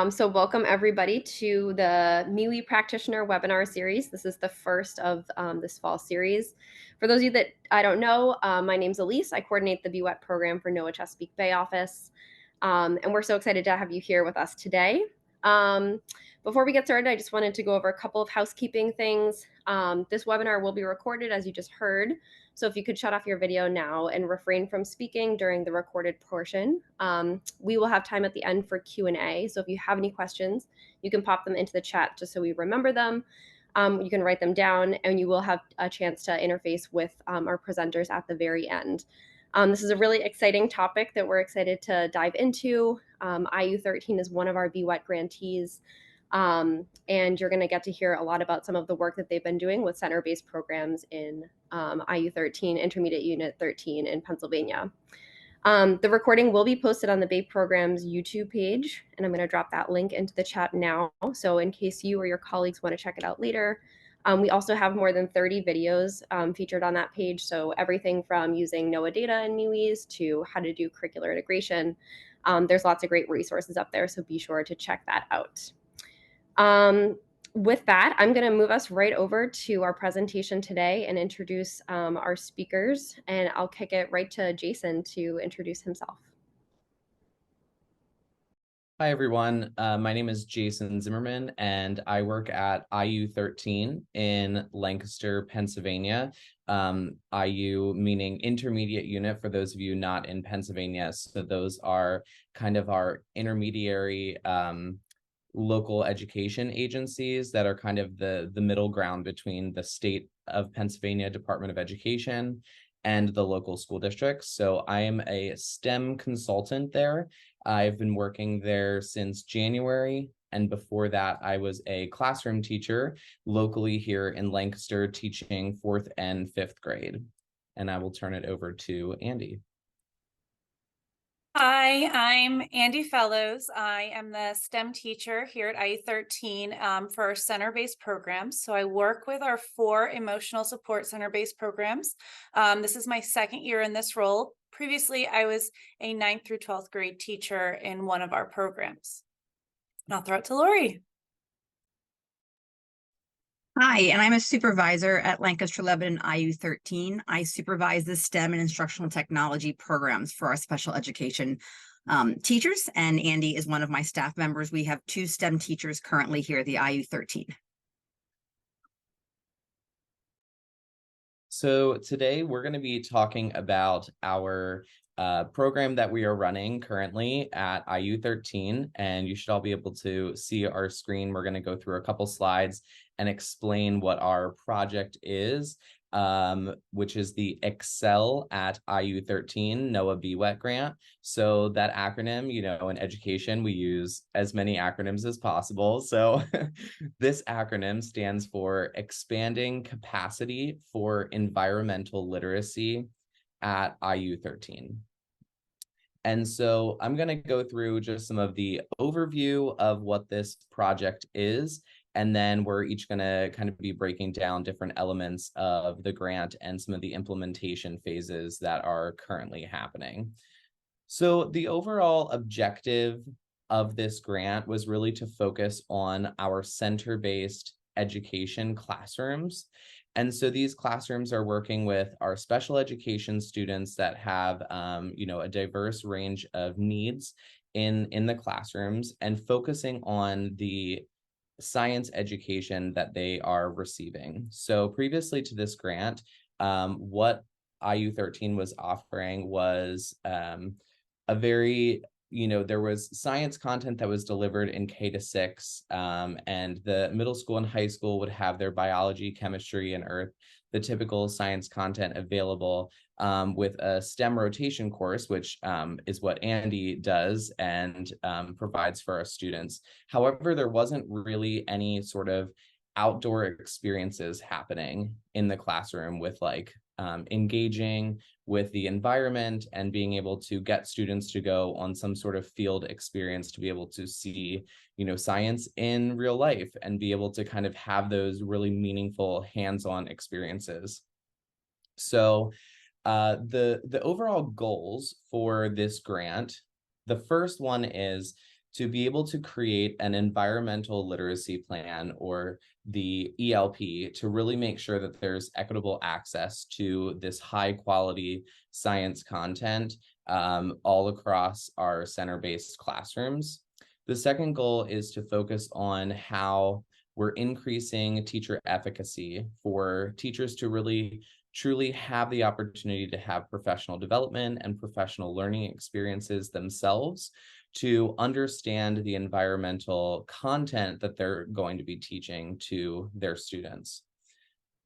So welcome everybody to the MWE Practitioner Webinar Series. This is the first of this fall series. For those of you that I don't know, my name's Elise. I coordinate the BWET program for NOAA Chesapeake Bay office. And we're so excited to have you here with us today. Before we get started, I just wanted to go over a couple of housekeeping things. This webinar will be recorded, as you just heard. So if you could shut off your video now and refrain from speaking during the recorded portion. We will have time at the end for Q&A. So if you have any questions, you can pop them into the chat just so we remember them. You can write them down, and you will have a chance to interface with our presenters at the very end. This is a really exciting topic that we're excited to dive into. IU13 is one of our BWET grantees. And you're going to get to hear a lot about some of the work that they've been doing with center-based programs in IU13, Intermediate Unit 13 in Pennsylvania. The recording will be posted on the BAPE program's YouTube page, and I'm going to drop that link into the chat now. So in case you or your colleagues want to check it out later, we also have more than 30 videos featured on that page. So everything from using NOAA data in MWEEs to how to do curricular integration. There's lots of great resources up there, so be sure to check that out. With that, I'm going to move us right over to our presentation today and introduce our speakers, and I'll kick it right to Jason to introduce himself. Hi, everyone. My name is Jason Zimmerman, and I work at IU13 in Lancaster, Pennsylvania. IU meaning intermediate unit for those of you not in Pennsylvania. So those are kind of our intermediary local education agencies that are kind of the middle ground between the state of Pennsylvania Department of Education and the local school districts. So I am a STEM consultant there. I've been working there since January, and before that I was a classroom teacher locally here in Lancaster teaching 4th and 5th grade. And I will turn it over to Andy. Hi, I'm Andy Fellows. I am the STEM teacher here at IU13 for our center-based programs. So I work with our 4 emotional support center-based programs. This is my 2nd year in this role. Previously, I was a 9th through 12th grade teacher in one of our programs. And I'll throw it to Lori. Hi, and I'm a supervisor at Lancaster Lebanon IU13. I supervise the STEM and instructional technology programs for our special education teachers, and Andy is one of my staff members. We have 2 STEM teachers currently here at the IU13. So today we're going to be talking about our program that we are running currently at IU13, and you should all be able to see our screen. We're going to go through a couple slides and explain what our project is, which is the Excel at IU13 NOAA BWET grant. So that acronym, you know, in education, we use as many acronyms as possible. So this acronym stands for Expanding Capacity for Environmental Literacy at IU13. And so I'm going to go through just some of the overview of what this project is, and then we're each going to kind of be breaking down different elements of the grant and some of the implementation phases that are currently happening. So the overall objective of this grant was really to focus on our center-based education classrooms. And so these classrooms are working with our special education students that have, you know, a diverse range of needs in the classrooms, and focusing on the science education that they are receiving. So previously to this grant, what IU13 was offering was a very, you know, there was science content that was delivered in K-6, and the middle school and high school would have their biology, chemistry, and earth, the typical science content available, with a STEM rotation course, which is what Andy does and provides for our students. However, there wasn't really any sort of outdoor experiences happening in the classroom with like engaging with the environment and being able to get students to go on some sort of field experience to be able to see, you know, science in real life and be able to kind of have those really meaningful hands-on experiences. So the overall goals for this grant, the first one is to be able to create an environmental literacy plan, or the ELP, to really make sure that there's equitable access to this high quality science content all across our center-based classrooms. The second goal is to focus on how we're increasing teacher efficacy for teachers to really truly have the opportunity to have professional development and professional learning experiences themselves, to understand the environmental content that they're going to be teaching to their students.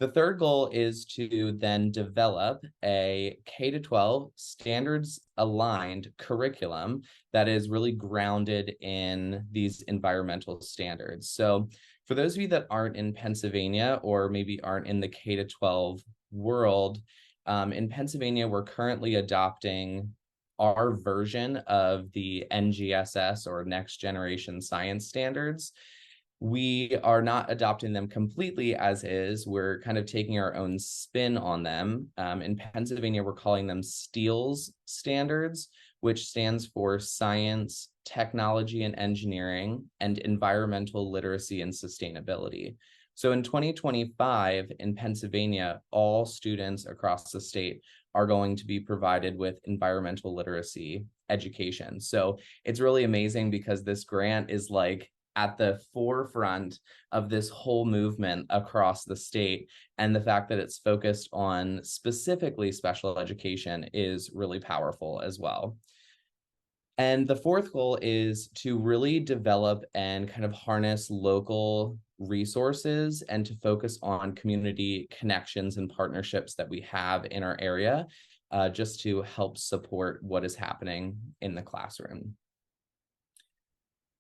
The third goal is to then develop a K-12 standards aligned curriculum that is really grounded in these environmental standards. So for those of you that aren't in Pennsylvania, or maybe aren't in the K-12 world, in Pennsylvania, we're currently adopting our version of the NGSS, or Next Generation Science Standards. We are not adopting them completely as is. We're kind of taking our own spin on them. In Pennsylvania, we're calling them STEELS standards, which stands for Science, Technology and Engineering, and Environmental Literacy and Sustainability. So in 2025 in Pennsylvania, all students across the state are going to be provided with environmental literacy education. So it's really amazing, because this grant is like at the forefront of this whole movement across the state. And the fact that it's focused on specifically special education is really powerful as well. And the fourth goal is to really develop and kind of harness local resources, and to focus on community connections and partnerships that we have in our area, just to help support what is happening in the classroom.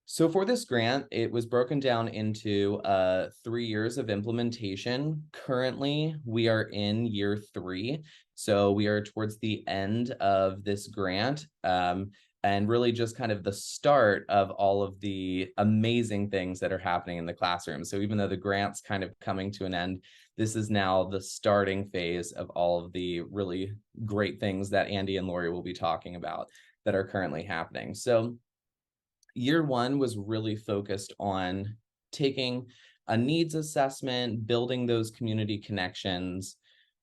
So for this grant, it was broken down into 3 years of implementation. Currently, we are in year 3. So we are towards the end of this grant, and really just kind of the start of all of the amazing things that are happening in the classroom. So even though the grant's kind of coming to an end, this is now the starting phase of all of the really great things that Andy and Lori will be talking about that are currently happening. So year 1 was really focused on taking a needs assessment, building those community connections.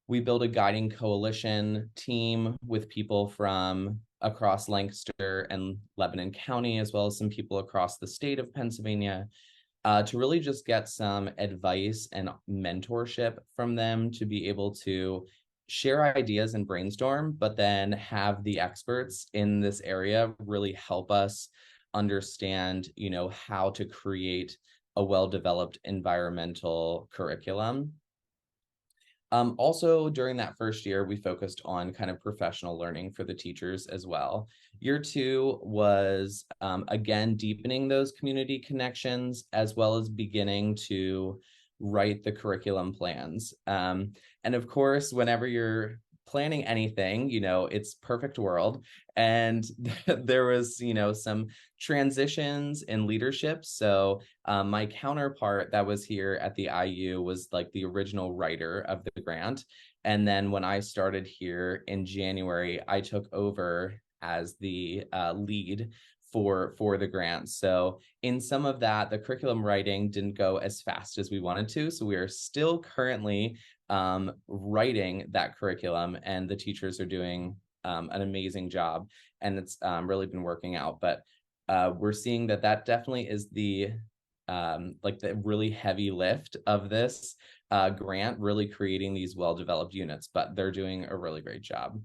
We built a guiding coalition team with people from across Lancaster and Lebanon County, as well as some people across the state of Pennsylvania, to really just get some advice and mentorship from them, to be able to share ideas and brainstorm, but then have the experts in this area really help us understand, how to create a well-developed environmental curriculum. Also, during that first year, we focused on kind of professional learning for the teachers as well. Year 2 was, again, deepening those community connections, as well as beginning to write the curriculum plans. And of course, whenever you're planning anything, it's perfect world. And there was, some transitions in leadership. So my counterpart that was here at the IU was like the original writer of the grant. And then when I started here in January, I took over as the lead for the grant. So in some of that, the curriculum writing didn't go as fast as we wanted to. So we are still currently writing that curriculum, and the teachers are doing an amazing job, and it's really been working out. But we're seeing that definitely is the the really heavy lift of this grant, really creating these well-developed units, but they're doing a really great job.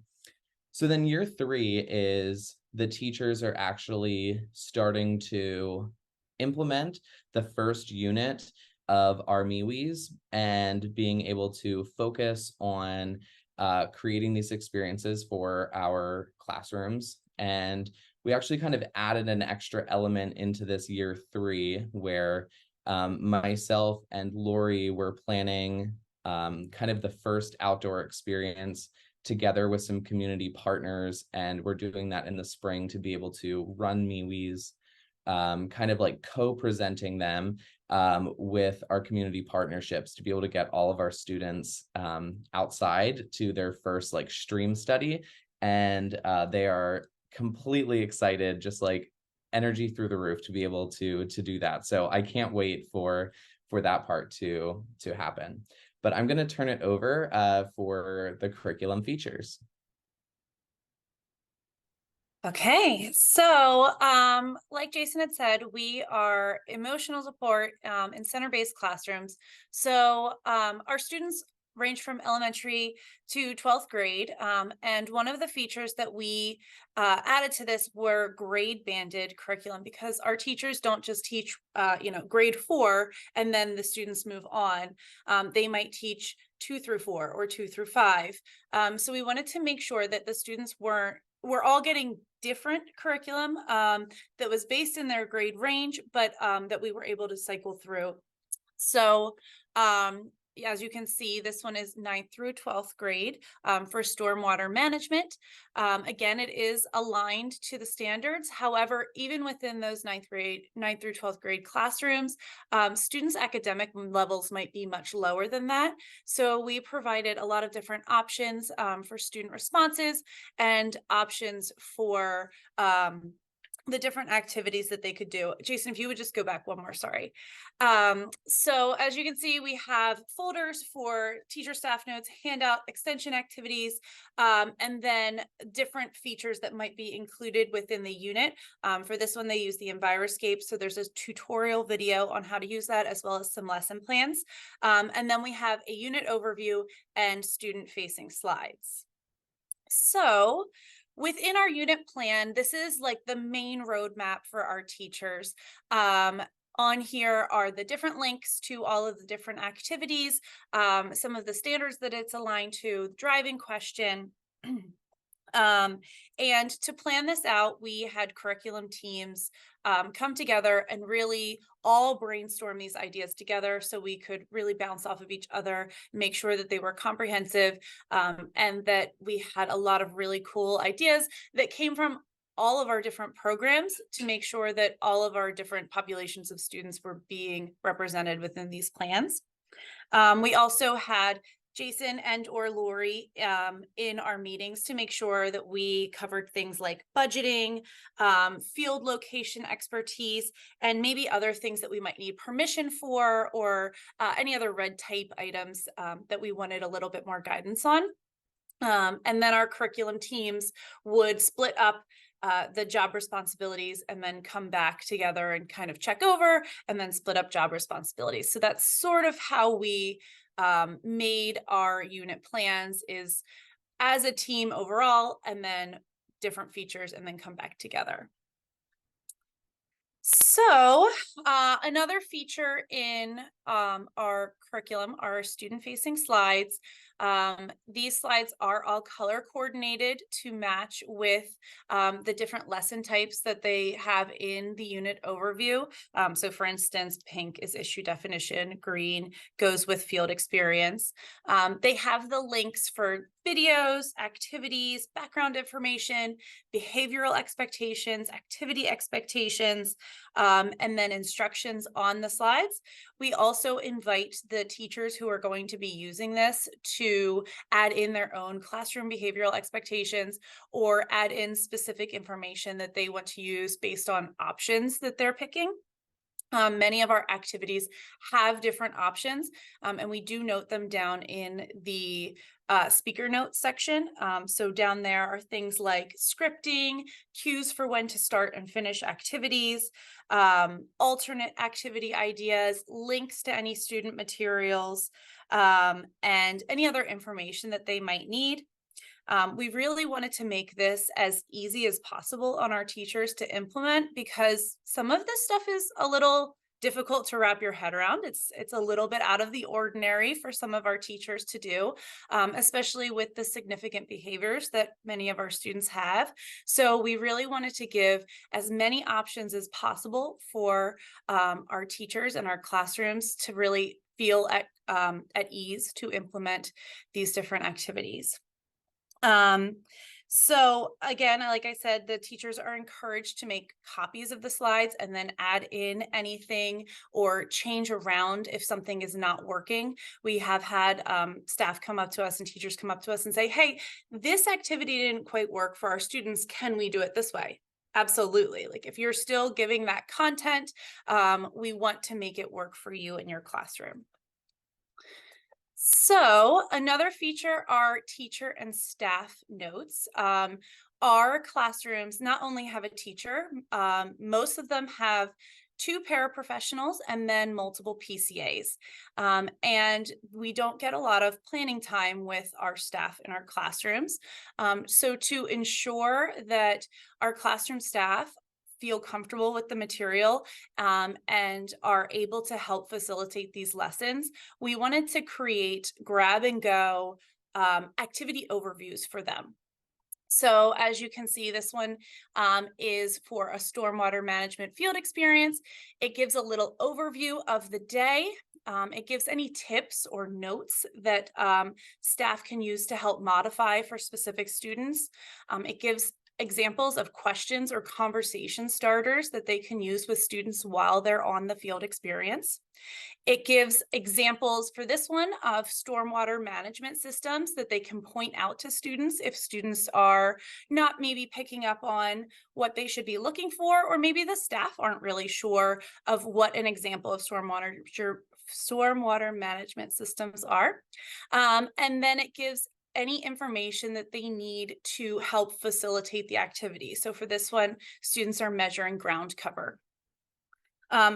So then year 3 is the teachers are actually starting to implement the first unit of our MWEEs, and being able to focus on creating these experiences for our classrooms. And we actually kind of added an extra element into this year 3, where myself and Lori were planning kind of the first outdoor experience together with some community partners. And we're doing that in the spring to be able to run MWEEs, kind of like co-presenting them with our community partnerships, to be able to get all of our students outside to their first stream study. And they are completely excited, just like energy through the roof to be able to do that. So I can't wait for that part to happen. But I'm going to turn it over for the curriculum features. Okay, so like Jason had said, we are emotional support in center-based classrooms. So our students range from elementary to 12th grade. And one of the features that we added to this were grade banded curriculum, because our teachers don't just teach, grade 4 and then the students move on. They might teach 2 through 4 or 2 through 5. So we wanted to make sure that the students we're all getting different curriculum that was based in their grade range, but that we were able to cycle through. So as you can see, this one is 9th through 12th grade for stormwater management. Again, it is aligned to the standards. However, even within those 9th through 12th grade classrooms, students' academic levels might be much lower than that. So we provided a lot of different options for student responses and options for the different activities that they could do. Jason, if you would just go back one more, sorry. So as you can see, we have folders for teacher staff notes, handout, extension activities, and then different features that might be included within the unit. For this one, they use the Enviroscape. So there's a tutorial video on how to use that, as well as some lesson plans. And then we have a unit overview and student-facing slides. So within our unit plan, this is like the main roadmap for our teachers. On here are the different links to all of the different activities, some of the standards that it's aligned to, driving question. And to plan this out, we had curriculum teams come together and really all brainstorm these ideas together, so we could really bounce off of each other, make sure that they were comprehensive, and that we had a lot of really cool ideas that came from all of our different programs to make sure that all of our different populations of students were being represented within these plans. We also had Jason and or Lori in our meetings to make sure that we covered things like budgeting, field location expertise, and maybe other things that we might need permission for, or any other red tape items that we wanted a little bit more guidance on. And then our curriculum teams would split up the job responsibilities and then come back together and kind of check over and then split up job responsibilities. So that's sort of how we made our unit plans, is as a team overall, and then different features, and then come back together. So another feature in our curriculum are student-facing slides. These slides are all color coordinated to match with the different lesson types that they have in the unit overview. So for instance, pink is issue definition, green goes with field experience. They have the links for videos, activities, background information, behavioral expectations, activity expectations, and then instructions on the slides. We also invite the teachers who are going to be using this to add in their own classroom behavioral expectations, or add in specific information that they want to use based on options that they're picking. Many of our activities have different options, and we do note them down in the speaker notes section. So down there are things like scripting, cues for when to start and finish activities, alternate activity ideas, links to any student materials, and any other information that they might need. We really wanted to make this as easy as possible on our teachers to implement, because some of this stuff is a little difficult to wrap your head around. It's a little bit out of the ordinary for some of our teachers to do, especially with the significant behaviors that many of our students have. So we really wanted to give as many options as possible for our teachers and our classrooms to really feel at ease to implement these different activities. So again, like I said, the teachers are encouraged to make copies of the slides and then add in anything or change around if something is not working. We have had staff come up to us and teachers come up to us and say, hey, this activity didn't quite work for our students. Can we do it this way? Absolutely. Like if you're still giving that content, we want to make it work for you in your classroom. So another feature are teacher and staff notes. Our classrooms not only have a teacher, most of them have two paraprofessionals and then multiple PCAs. And we don't get a lot of planning time with our staff in our classrooms. So to ensure that our classroom staff feel comfortable with the material and are able to help facilitate these lessons, we wanted to create grab and go activity overviews for them. So as you can see, this one is for a stormwater management field experience. It gives a little overview of the day. It gives any tips or notes that staff can use to help modify for specific students. It gives examples of questions or conversation starters that they can use with students while they're on the field experience. It gives examples for this one of stormwater management systems that they can point out to students if students are not maybe picking up on what they should be looking for, or maybe the staff aren't really sure of what an example of stormwater management systems are. And then it gives any information that they need to help facilitate the activity. So for this one, students are measuring ground cover.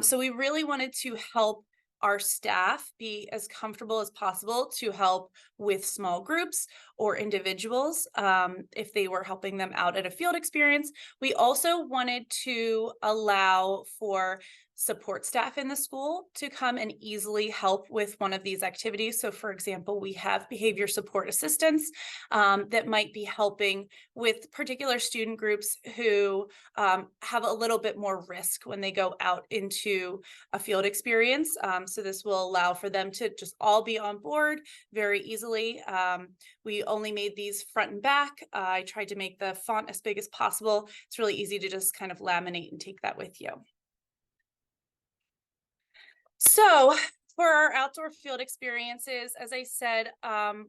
So we really wanted to help our staff be as comfortable as possible to help with small groups or individuals if they were helping them out at a field experience. We also wanted to allow for support staff in the school to come and easily help with one of these activities. So for example, we have behavior support assistants that might be helping with particular student groups who have a little bit more risk when they go out into a field experience. So this will allow for them to just all be on board very easily. We only made these front and back. I tried to make the font as big as possible. It's really easy to just kind of laminate and take that with you. So for our outdoor field experiences, as I said,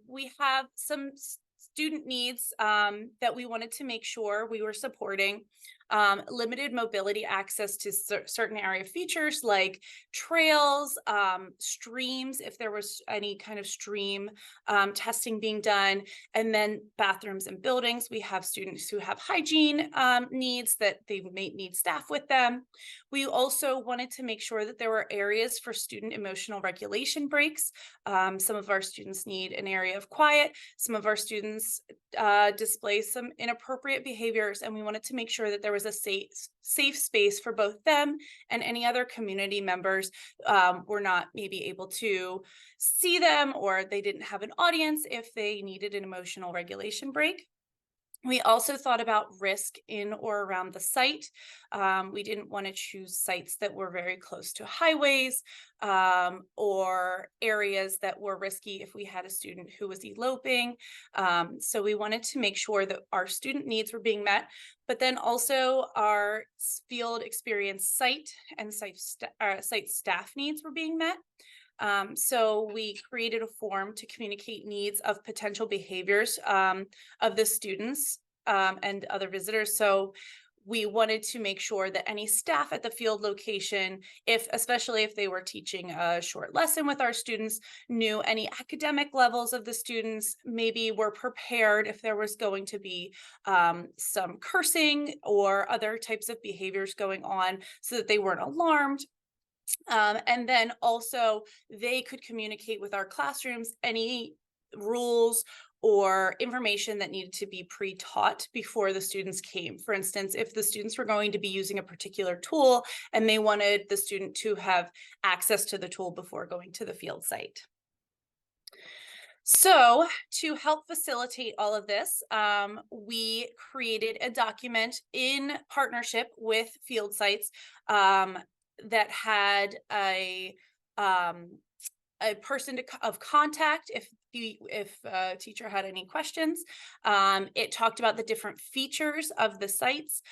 we have some student needs that we wanted to make sure we were supporting. Limited mobility access to certain area features like trails, streams, if there was any kind of stream testing being done, and then bathrooms and buildings. We have students who have hygiene needs that they may need staff with them. We also wanted to make sure that there were areas for student emotional regulation breaks. Some of our students need an area of quiet. Some of our students display some inappropriate behaviors, and we wanted to make sure that there was a safe space for both them and any other community members were not maybe able to see them, or they didn't have an audience if they needed an emotional regulation break. We also thought about risk in or around the site. We didn't want to choose sites that were very close to highways or areas that were risky if we had a student who was eloping. So we wanted to make sure that our student needs were being met, but then also our field experience site and site staff needs were being met. So we created a form to communicate needs of potential behaviors of the students and other visitors. So we wanted to make sure that any staff at the field location, especially if they were teaching a short lesson with our students, knew any academic levels of the students, maybe were prepared if there was going to be some cursing or other types of behaviors going on, so that they weren't alarmed. And then also they could communicate with our classrooms any rules or information that needed to be pre-taught before the students came. For instance, if the students were going to be using a particular tool and they wanted the student to have access to the tool before going to the field site. So to help facilitate all of this, we created a document in partnership with field sites that had a a person of contact if a teacher had any questions. It talked about the different features of the sites.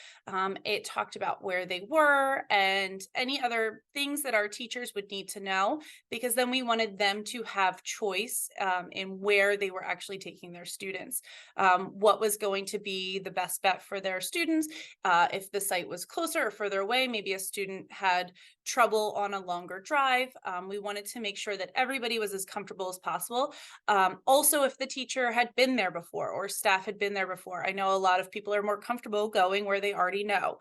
It talked about where they were and any other things that our teachers would need to know, because then we wanted them to have choice in where they were actually taking their students. What was going to be the best bet for their students, if the site was closer or further away, maybe a student had trouble on a longer drive. We wanted to make sure that everybody was as comfortable as possible. Also, if the teacher had been there before or staff had been there before, I know a lot of people are more comfortable going where they already know.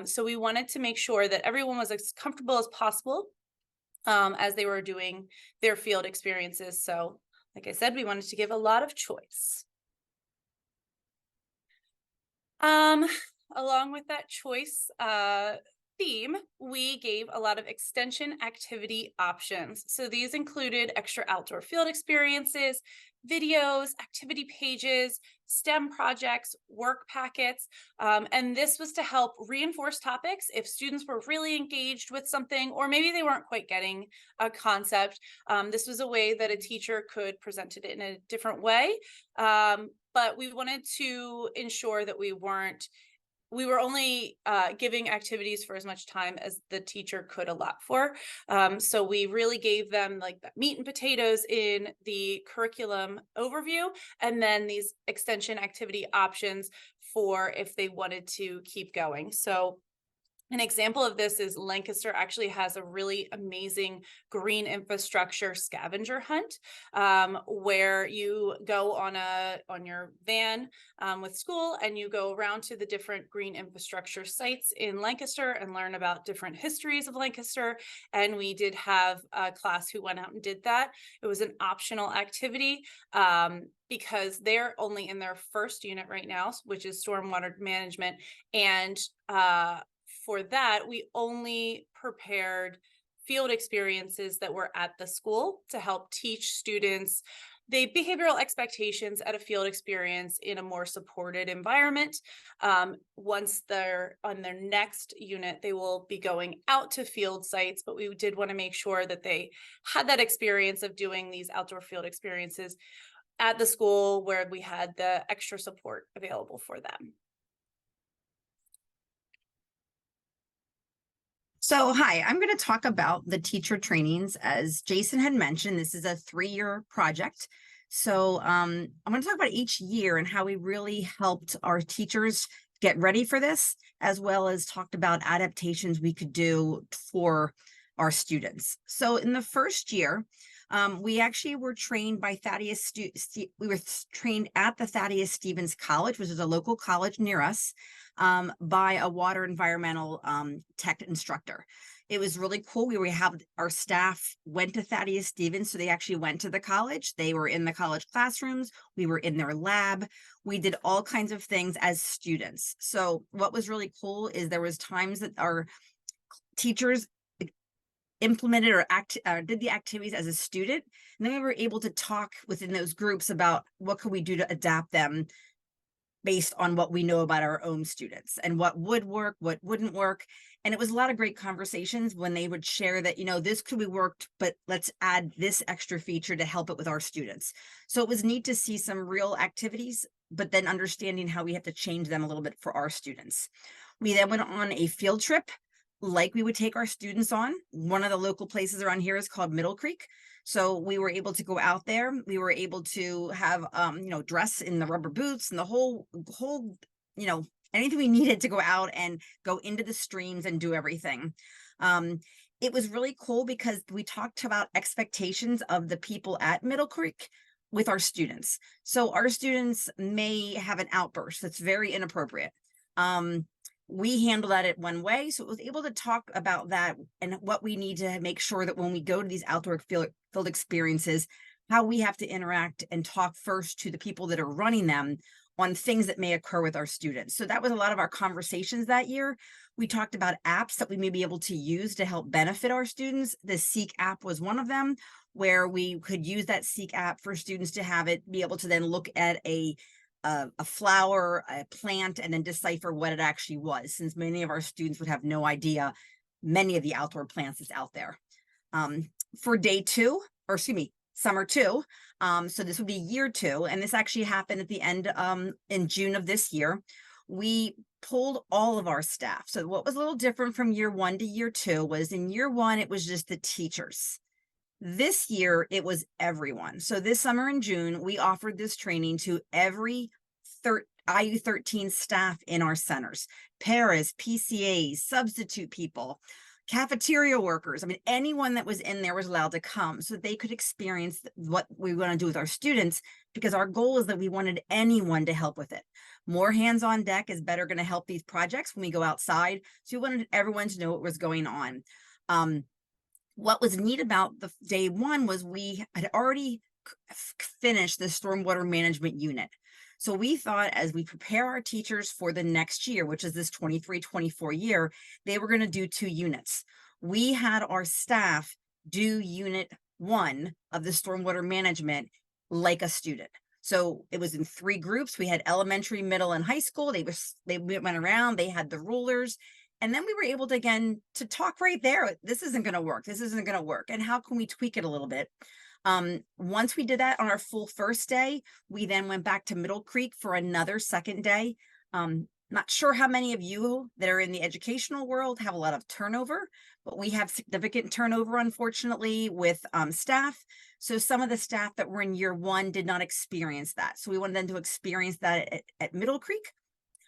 So we wanted to make sure that everyone was as comfortable as possible as they were doing their field experiences. So, like I said, we wanted to give a lot of choice. Along with that choice theme, we gave a lot of extension activity options. So these included extra outdoor field experiences, videos, activity pages, STEM projects, work packets, and this was to help reinforce topics if students were really engaged with something, or maybe they weren't quite getting a concept. This was a way that a teacher could present it in a different way, but we wanted to ensure that we were only giving activities for as much time as the teacher could allot for. So we really gave them like the meat and potatoes in the curriculum overview, and then these extension activity options for if they wanted to keep going. So an example of this is Lancaster actually has a really amazing green infrastructure scavenger hunt, where you go on your van with school, and you go around to the different green infrastructure sites in Lancaster and learn about different histories of Lancaster. And we did have a class who went out and did that. It was an optional activity because they're only in their first unit right now, which is stormwater management. And for that, we only prepared field experiences that were at the school to help teach students the behavioral expectations at a field experience in a more supported environment. Once they're on their next unit, they will be going out to field sites, but we did want to make sure that they had that experience of doing these outdoor field experiences at the school where we had the extra support available for them. So, hi, I'm going to talk about the teacher trainings. As Jason had mentioned, this is a 3-year project. So I'm going to talk about each year and how we really helped our teachers get ready for this, as well as talked about adaptations we could do for our students. So in the first year, we actually were trained by we were trained at the Thaddeus Stevens College, which is a local college near us, by a water environmental tech instructor. It was really cool. Our staff went to Thaddeus Stevens, so they actually went to the college. They were in the college classrooms. We were in their lab. We did all kinds of things as students. So what was really cool is there was times that our teachers implemented or did the activities as a student, and then we were able to talk within those groups about what could we do to adapt them based on what we know about our own students and what would work, what wouldn't work. And it was a lot of great conversations when they would share that, this could be worked, but let's add this extra feature to help it with our students. So it was neat to see some real activities, but then understanding how we have to change them a little bit for our students. We then went on a field trip like we would take our students on. One of the local places around here is called Middle Creek. So we were able to go out there. We were able to have, dress in the rubber boots and the whole, anything we needed to go out and go into the streams and do everything. It was really cool because we talked about expectations of the people at Middle Creek with our students. So our students may have an outburst that's very inappropriate. We handle that one way. So it was able to talk about that and what we need to make sure that when we go to these outdoor field experiences, how we have to interact and talk first to the people that are running them on things that may occur with our students. So that was a lot of our conversations that year. We talked about apps that we may be able to use to help benefit our students. The Seek app was one of them, where we could use that Seek app for students to have it be able to then look at a flower, a plant, and then decipher what it actually was, since many of our students would have no idea many of the outdoor plants that's out there. For day 2, or excuse me, summer 2. So this would be year 2. And this actually happened at the end in June of this year. We pulled all of our staff. So what was a little different from year 1 to year 2 was in year 1, it was just the teachers. This year, it was everyone. So this summer in June, we offered this training to every IU13 staff in our centers, paras, PCAs, substitute people, cafeteria workers. I mean, anyone that was in there was allowed to come so that they could experience what we want to do with our students, because our goal is that we wanted anyone to help with it. More hands on deck is better going to help these projects when we go outside. So we wanted everyone to know what was going on. What was neat about the day 1 was we had already finished the stormwater management unit. So we thought as we prepare our teachers for the next year, which is this 23-24 year, they were going to do 2 units. We had our staff do unit 1 of the stormwater management like a student. So it was in 3 groups. We had elementary, middle, and high school. They went around, they had the rulers. And then we were able to, again, to talk right there. This isn't going to work. This isn't going to work. And how can we tweak it a little bit? Once we did that on our full first day, we then went back to Middle Creek for another second day. Not sure how many of you that are in the educational world have a lot of turnover, but we have significant turnover, unfortunately, with staff. So some of the staff that were in year 1 did not experience that. So we wanted them to experience that at Middle Creek.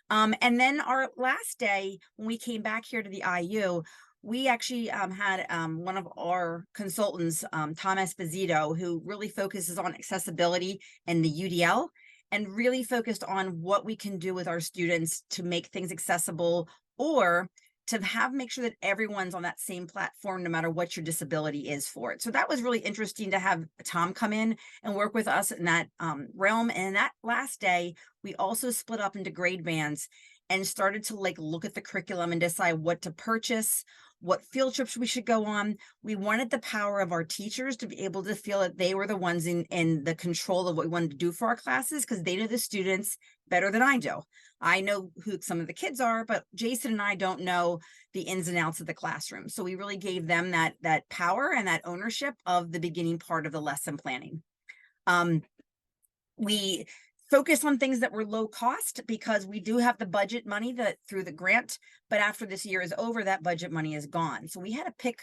And then our last day, when we came back here to the IU, we actually had one of our consultants, Tom Esposito, who really focuses on accessibility and the UDL, and really focused on what we can do with our students to make things accessible, or to make sure that everyone's on that same platform, no matter what your disability is for it. So that was really interesting to have Tom come in and work with us in that realm. And that last day, we also split up into grade bands and started to look at the curriculum and decide what to purchase, what field trips we should go on. We wanted the power of our teachers to be able to feel that they were the ones in the control of what we wanted to do for our classes, because they know the students better than I do. I know who some of the kids are, but Jason and I don't know the ins and outs of the classroom. So we really gave them that power and that ownership of the beginning part of the lesson planning. We focus on things that were low cost, because we do have the budget money through the grant, but after this year is over, that budget money is gone. So we had to pick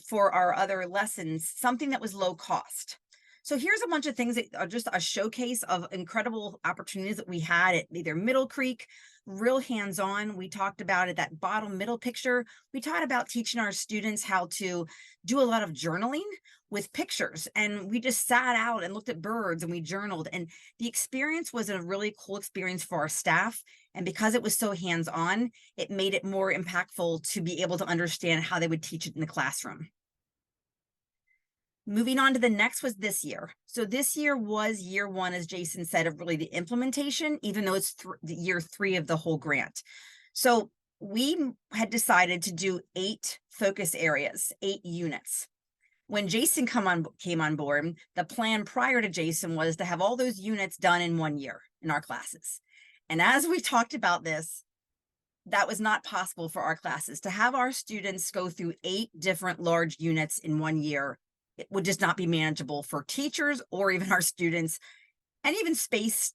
for our other lessons something that was low cost. So here's a bunch of things that are just a showcase of incredible opportunities that we had at either Middle Creek, real hands-on. We talked about it, that bottom middle picture. We talked about teaching our students how to do a lot of journaling with pictures. And we just sat out and looked at birds and we journaled. And the experience was a really cool experience for our staff. And because it was so hands-on, it made it more impactful to be able to understand how they would teach it in the classroom. Moving on to the next was this year. So this year was year 1, as Jason said, of really the implementation, even though it's year 3 of the whole grant. So we had decided to do 8 focus areas, 8 units. When Jason came on board, the plan prior to Jason was to have all those units done in 1 year in our classes. And as we talked about this, that was not possible for our classes. To have our students go through 8 different large units in 1 year, it would just not be manageable for teachers or even our students, and even space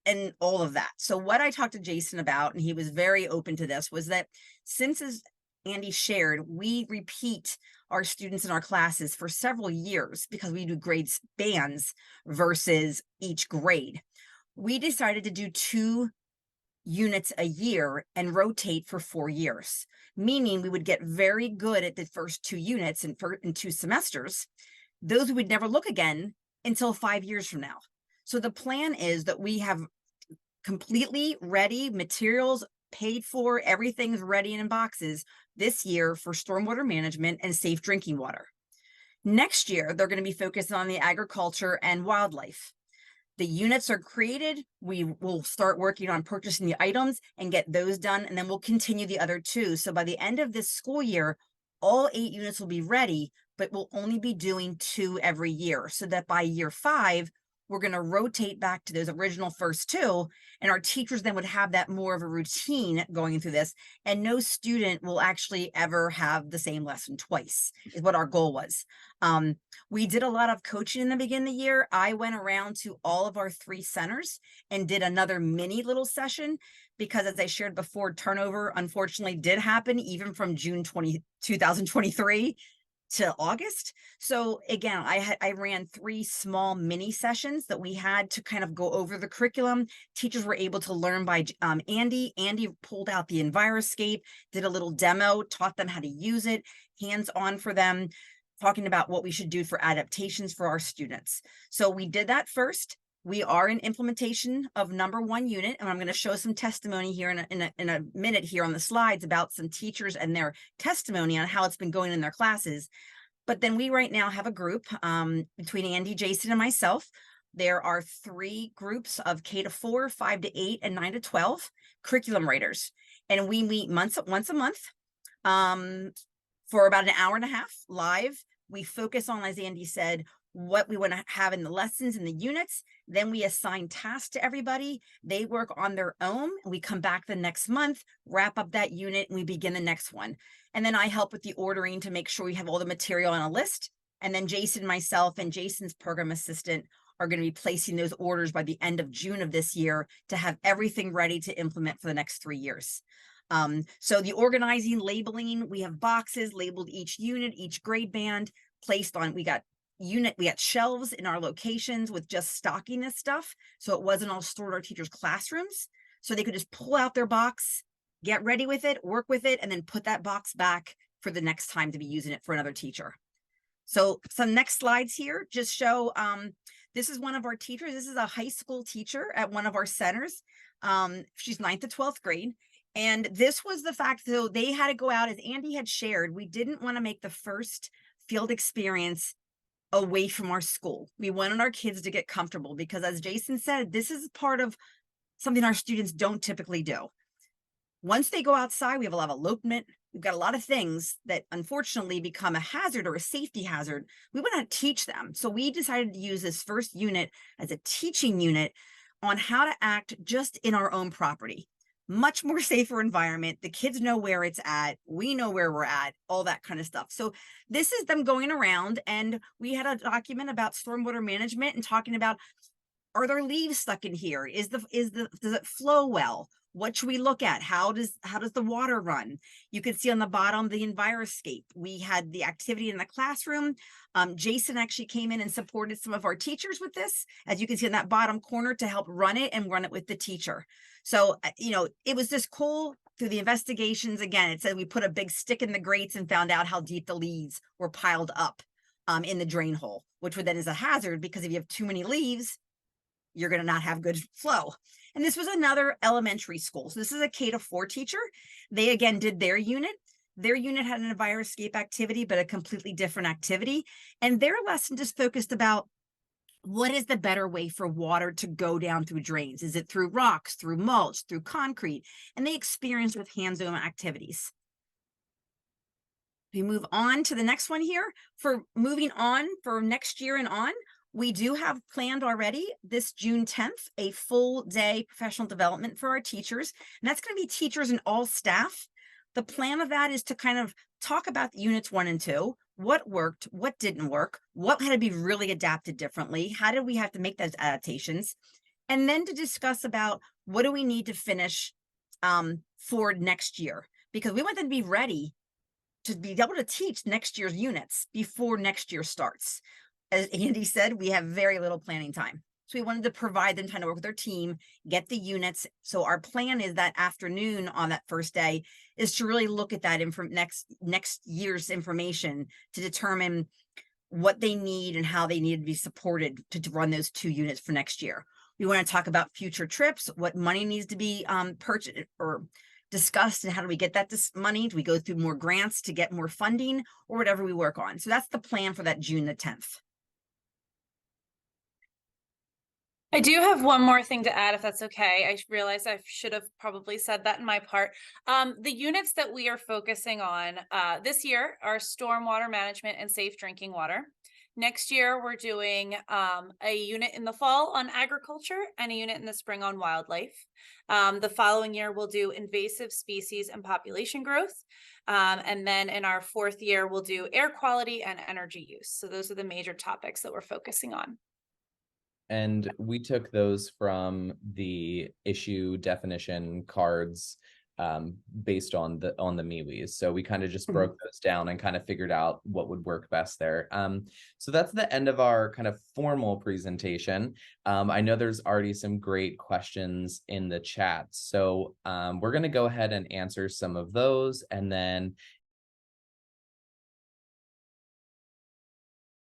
and all of that. So what I talked to Jason about, and he was very open to this, was that since, as Andy shared, we repeat our students in our classes for several years because we do grade bands versus each grade, we decided to do 2 units a year and rotate for 4 years, meaning we would get very good at the first 2 units in 2 semesters. Those we would never look again until 5 years from now. So the plan is that we have completely ready materials, paid for, everything's ready in boxes this year for stormwater management and safe drinking water. Next year, they're going to be focused on the agriculture and wildlife. The units are created. We will start working on purchasing the items and get those done, and then we'll continue the other 2. So by the end of this school year, all 8 units will be ready, but we'll only be doing 2 every year, so that by year 5, we're going to rotate back to those original first two, and our teachers then would have that more of a routine going through this, and no student will actually ever have the same lesson twice, is what our goal was. We did a lot of coaching in the beginning of the year. I went around to all of our 3 centers and did another mini little session, because as I shared before, turnover unfortunately did happen even from June 2023 to August. So again, I ran 3 small mini sessions that we had to kind of go over the curriculum. Teachers were able to learn by Andy. Andy pulled out the Enviroscape, did a little demo, taught them how to use it, hands-on for them, talking about what we should do for adaptations for our students. So we did that first. We are in implementation of number 1 unit, and I'm going to show some testimony here in a minute here on the slides about some teachers and their testimony on how it's been going in their classes. But then we right now have a group between Andy, Jason, and myself. There are 3 groups of K-4, 5-8, and 9-12 curriculum writers, and we meet once a month for about an hour and a half live. We focus on, as Andy said, what we want to have in the lessons and the units. Then we assign tasks to everybody. They work on their own. We come back the next month, wrap up that unit, and we begin the next one. And then I help with the ordering to make sure we have all the material on a list. And then Jason, myself, and Jason's program assistant are going to be placing those orders by the end of June of this year to have everything ready to implement for the next 3 years. So the organizing, labeling, we have boxes labeled each unit, each grade band placed on. We got shelves in our locations with just stocking this stuff, so it wasn't all stored in our teachers' classrooms, so they could just pull out their box, get ready with it, work with it, and then put that box back for the next time to be using it for another teacher. So some next slides here just show, this is one of our teachers. This is a high school teacher at one of our centers. She's 9th to 12th grade. And this was the fact, so they had to go out, as Andy had shared, we didn't want to make the first field experience away from our school. We wanted our kids to get comfortable, because as Jason said, this is part of something our students don't typically do. Once they go outside, we have a lot of elopement. We've got a lot of things that unfortunately become a hazard or a safety hazard. We want to teach them. So we decided to use this first unit as a teaching unit on how to act just in our own property. Much more safer environment. The kids know where it's at. We know where we're at, all that kind of stuff. So this is them going around, and we had a document about stormwater management and talking about, are there leaves stuck in here? Does it flow well? What should we look at? How does the water run? You can see on the bottom, the Enviroscape. We had the activity in the classroom. Jason actually came in and supported some of our teachers with this, as you can see in that bottom corner, to help run it and run it with the teacher. So, it was just cool through the investigations. Again, it said we put a big stick in the grates and found out how deep the leaves were piled up in the drain hole, which would then is a hazard, because if you have too many leaves, you're going to not have good flow. And this was another elementary school. So this is a K-4 teacher. They again did their unit. Their unit had an Enviroscape activity, but a completely different activity. And their lesson just focused about, what is the better way for water to go down through drains? Is it through rocks, through mulch, through concrete? And they experienced with hands-on activities. We move on to the next one here. For moving on for next year and on, we do have planned already this June 10th, a full day professional development for our teachers. And that's going to be teachers and all staff. The plan of that is to kind of talk about units 1 and 2, what worked, what didn't work, what had to be really adapted differently, how did we have to make those adaptations, and then to discuss about what do we need to finish for next year, because we want them to be ready to be able to teach next year's units before next year starts. As Andy said, we have very little planning time. So we wanted to provide them time to work with their team, get the units. So our plan is that afternoon on that first day is to really look at that next year's information to determine what they need and how they need to be supported to run those 2 units for next year. We want to talk about future trips, what money needs to be purchased or discussed, and how do we get that money? Do we go through more grants to get more funding, or whatever we work on? So that's the plan for that June the 10th. I do have one more thing to add, if that's okay. I realized I should have probably said that in my part. The units that we are focusing on this year are stormwater management and safe drinking water. Next year, we're doing a unit in the fall on agriculture and a unit in the spring on wildlife. The following year, we'll do invasive species and population growth. And then in our fourth year, we'll do air quality and energy use. So those are the major topics that we're focusing on. And we took those from the issue definition cards based on the MWEEs. So we kind of just broke those down and kind of figured out what would work best there. So that's the end of our kind of formal presentation. I know there's already some great questions in the chat. So we're going to go ahead and answer some of those. And then